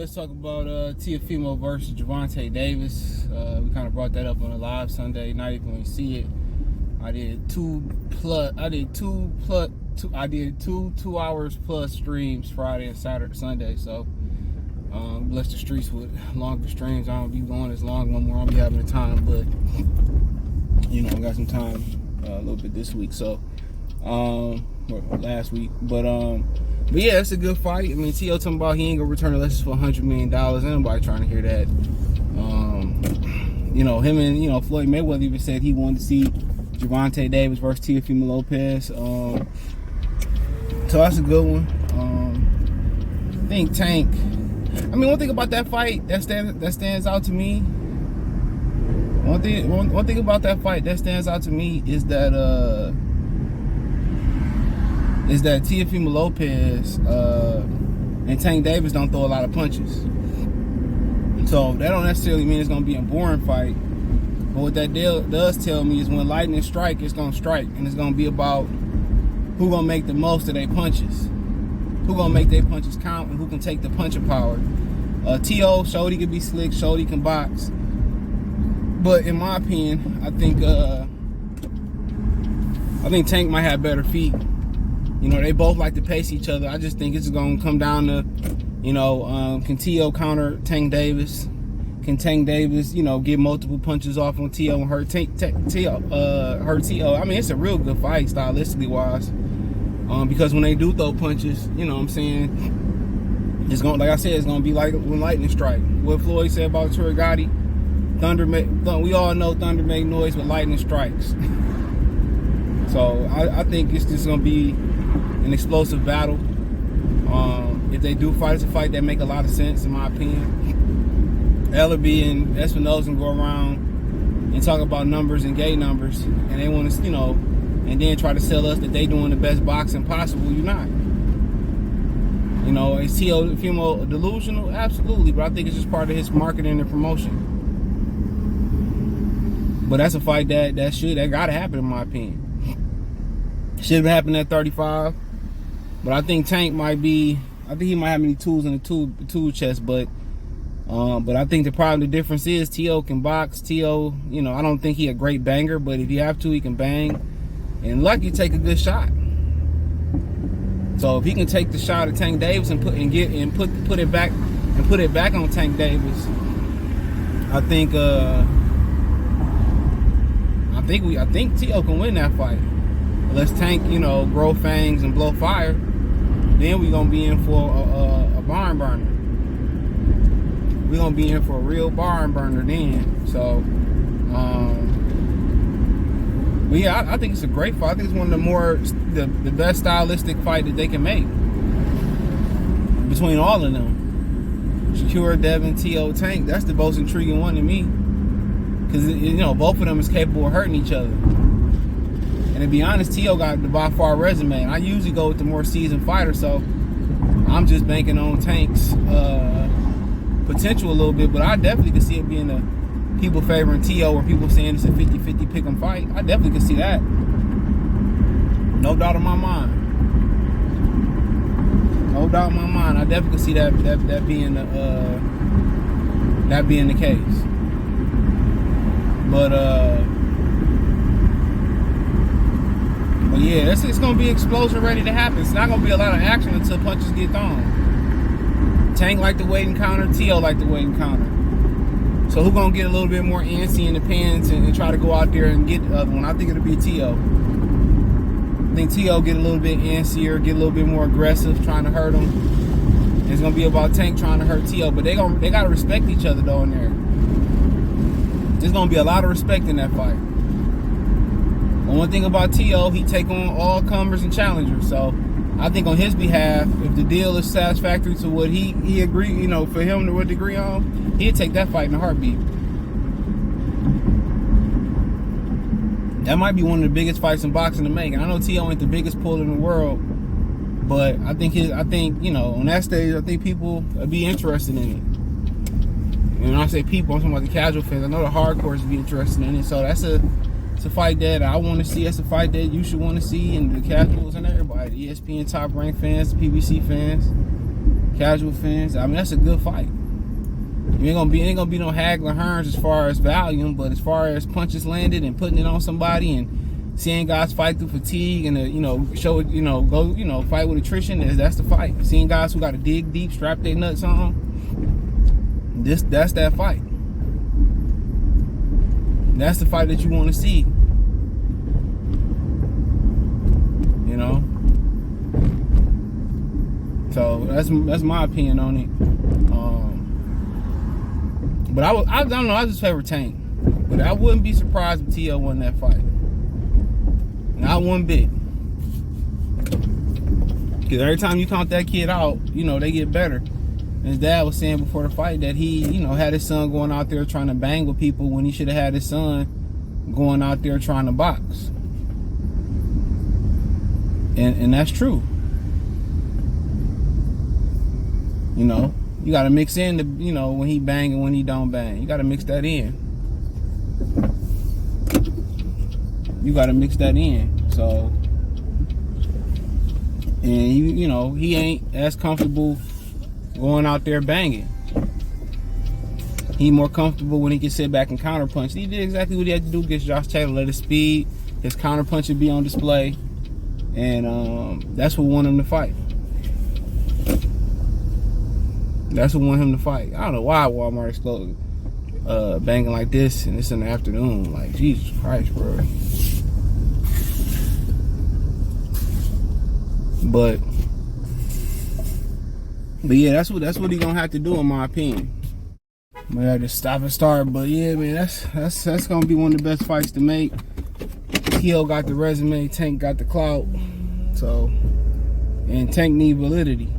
let's talk about Teofimo versus Gervonta Davis. We kind of brought that up on a live Sunday night. If you want to see it, I did two 2 hours plus streams Friday and Saturday, Sunday. So bless the streets with longer streams. I don't be going as long no more. I'll be having the time, but you know, I got some time a little bit this week. So last week, but yeah, it's a good fight. I mean, T.O. talking about he ain't gonna return unless it's for $100 million. Ain't nobody trying to hear that. You know, him and Floyd Mayweather even said he wanted to see Gervonta Davis versus Teofimo Lopez. So that's a good one. I think Tank. I mean, one thing about that fight that stands out to me. One thing about that fight that stands out to me is that Teofimo Lopez and Tank Davis don't throw a lot of punches. So that don't necessarily mean it's going to be a boring fight. But what that does tell me is when lightning strike, it's going to strike. And it's going to be about who going to make the most of their punches. Who going to make their punches count and who can take the punching power. T.O. showed he could be slick, showed he can box. But in my opinion, I think Tank might have better feet. You know, they both like to pace each other. I just think it's going to come down to, can T.O. counter Tank Davis? Can Tank Davis, get multiple punches off on T.O. and hurt T.O.? I mean, it's a real good fight, stylistically wise. Because when they do throw punches, you know what I'm saying? It's going, like I said, it's going to be like when lightning strike. What Floyd said about Troy Gotti, we all know thunder make noise when lightning strikes. So I think it's just going to be an explosive battle. If they do fight, it's a fight that make a lot of sense in my opinion. Ellerby and Espinosa can go around and talk about numbers and gay numbers, and they want to, and then try to sell us that they doing the best boxing possible. You're not. Is Teofimo delusional? Absolutely, but I think it's just part of his marketing and promotion. But that's a fight that gotta happen in my opinion. Should have happened at 35, but I think Tank might be. I think he might have many tools in the tool chest, but I think the difference is T.O. can box. T.O., I don't think he a great banger, but if you have to, he can bang, and lucky take a good shot. So if he can take the shot at Tank Davis and put it back on Tank Davis, I think T.O. can win that fight. Unless Tank, grow fangs and blow fire, then we're going to be in for a barn burner. We're going to be in for a real barn burner then. So, but yeah, I think it's a great fight. I think it's one of the best stylistic fight that they can make. Between all of them. Shakur, Devin, T.O., Tank, that's the most intriguing one to me. Because, both of them is capable of hurting each other. And to be honest, T.O. got the by far resume. I usually go with the more seasoned fighter, so I'm just banking on Tank's potential a little bit. But I definitely could see it being a people favoring T.O. or people saying it's a 50-50 pick 'em fight. I definitely could see that. No doubt in my mind. No doubt in my mind. I definitely could see that being the case. But yeah, it's going to be an explosion ready to happen. It's not going to be a lot of action until punches get thrown. Tank like to wait and counter. T.O. like to wait and counter. So who's going to get a little bit more antsy in the pants and try to go out there and get the other one? I think it'll be T.O. I think T.O. get a little bit antsier, get a little bit more aggressive, trying to hurt him. And it's going to be about Tank trying to hurt T.O. But they got to respect each other, though, in there. There's going to be a lot of respect in that fight. One thing about T.O., he take on all comers and challengers. So I think on his behalf, if the deal is satisfactory to what he agreed, for him to agree on, he'd take that fight in a heartbeat. That might be one of the biggest fights in boxing to make. And I know T.O. ain't the biggest puller in the world, but I think on that stage, I think people would be interested in it. And when I say people, I'm talking about the casual fans. I know the hardcores would be interested in it. So that's a fight that I want to see. That's a fight that you should want to see, and the casuals and everybody, the ESPN top ranked fans, the PBC fans. Casual fans. I mean, that's a good fight. You ain't gonna be no Hagler Hearns as far as volume, but as far as punches landed and putting it on somebody and seeing guys fight through fatigue and go fight with attrition, that's the fight. Seeing guys who got to dig deep, strap their nuts on, that's that fight. That's the fight that you want to see. You know. So that's my opinion on it. But I don't know. I just favor Tank. But I wouldn't be surprised if T.O. won that fight. Not one bit. Because every time you count that kid out, they get better. And his dad was saying before the fight that he, had his son going out there trying to bang with people when he should have had his son going out there trying to box. And that's true. You got to mix in the, when he bang and when he don't bang. You got to mix that in. So, and he ain't as comfortable going out there banging. He more comfortable when he can sit back and counter punch. He did exactly what he had to do against Josh Taylor. Let his speed, his counter punch would be on display. And that's what won him the fight. I don't know why Walmart exploded banging like this and it's in the afternoon. Like, Jesus Christ, bro. But yeah, that's what he gonna have to do in my opinion. Might have to stop and start, but yeah, man, that's gonna be one of the best fights to make. T.O. got the resume, Tank got the clout. So, and Tank need validity.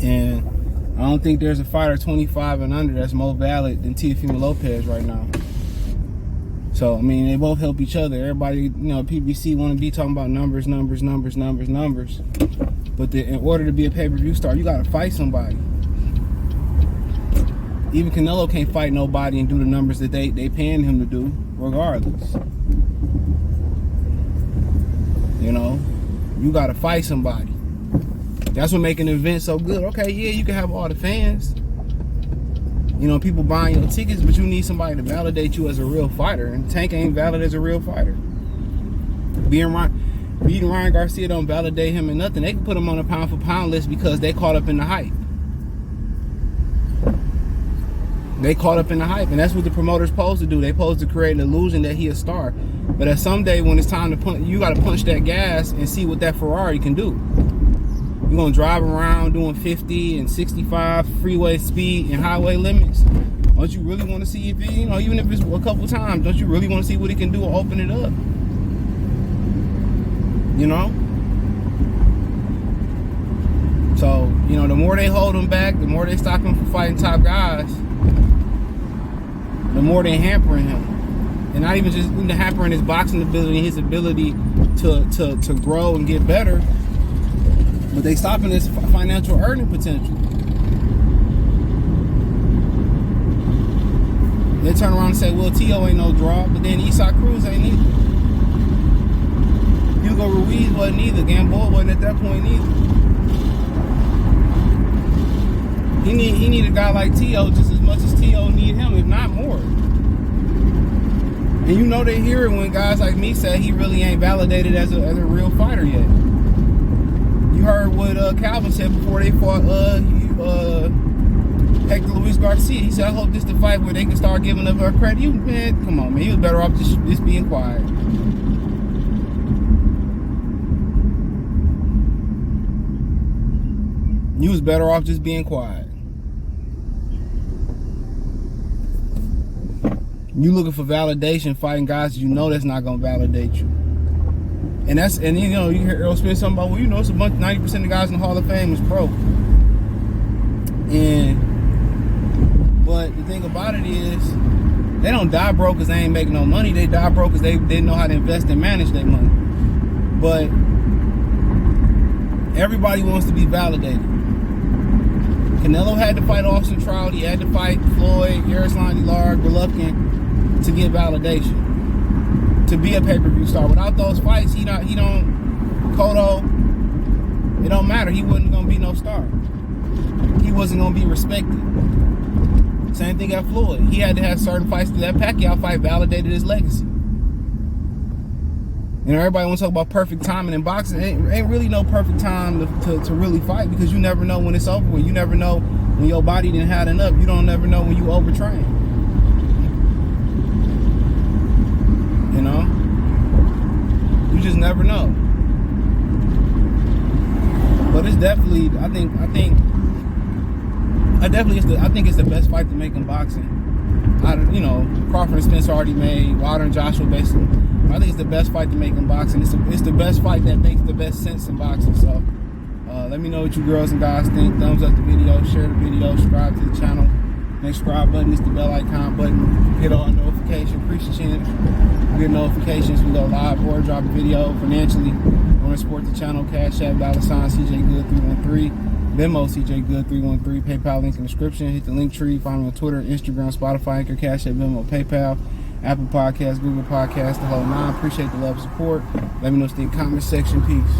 And I don't think there's a fighter 25 and under that's more valid than Teofimo Lopez right now. So, I mean, they both help each other. Everybody, PBC want to be talking about numbers. But in order to be a pay-per-view star, you got to fight somebody. Even Canelo can't fight nobody and do the numbers that they paying him to do, regardless. You got to fight somebody. That's what makes an event so good. Okay, yeah, you can have all the fans. People buying your tickets, but you need somebody to validate you as a real fighter. And Tank ain't valid as a real fighter. Beating Ryan Garcia don't validate him in nothing. They can put him on a pound for pound list because they caught up in the hype. And that's what the promoter's supposed to do. They supposed to create an illusion that he a star. But at some day when it's time to punch, you got to punch that gas and see what that Ferrari can do. You're going to drive around doing 50 and 65 freeway speed and highway limits. Don't you really want to see if even if it's a couple times, don't you really want to see what he can do or open it up? So, the more they hold him back, the more they stop him from fighting top guys, the more they hampering him. And not even just hampering his boxing ability and his ability to grow and get better, but they stopping his financial earning potential. They turn around and say, well, T.O. ain't no draw, but then Isak Cruz ain't either. Hugo Ruiz wasn't either. Gamboa wasn't at that point either. He need a guy like T.O. just as much as T.O. need him, if not more. And they hear it when guys like me say he really ain't validated as a real fighter yet. You heard what Calvin said before they fought Hector Luis Garcia. He said, I hope this is the fight where they can start giving up her credit. Come on, man. He was better off just being quiet. You was better off just being quiet. You looking for validation, fighting guys that's not gonna validate you. And you hear Earl Smith something about, it's a bunch, 90% of the guys in the Hall of Fame is pro. But the thing about it is, they don't die broke because they ain't making no money. They die broke because they didn't know how to invest and manage their money. But everybody wants to be validated. Canelo had to fight Austin Trout. He had to fight Floyd, Yaroslav Lard, Golovkin to get validation, to be a pay-per-view star. Without those fights, he don't Cotto, it don't matter. He wasn't gonna be no star. he wasn't gonna be respected. Same thing at Floyd. He had to have certain fights. That Pacquiao fight validated his legacy. You know, everybody wants to talk about perfect timing in boxing. Ain't really no perfect time to really fight, because you never know when it's over with. You never know when your body didn't had enough. You don't never know when you overtrain. You know? You just never know. But it's definitely, I think it's the best fight to make in boxing. You know, Crawford and Spence already made, Wilder and Joshua basically. I think it's the best fight to make in boxing. It's the best fight that makes the best sense in boxing. So let me know what you girls and guys think. Thumbs up the video, share the video, subscribe to the channel. Next subscribe button is the bell icon button. Hit all notifications. Appreciate it. Get notifications. We go live or drop a video financially. Want to support the channel? Cash App, $CJ Good313. Venmo, CJ Good313. PayPal link in the description. Hit the link tree. Find me on Twitter, Instagram, Spotify, Anchor, Cash App, Venmo, PayPal, Apple Podcasts, Google Podcasts, the whole nine. Appreciate the love and support. Let me know in the comment section. Peace.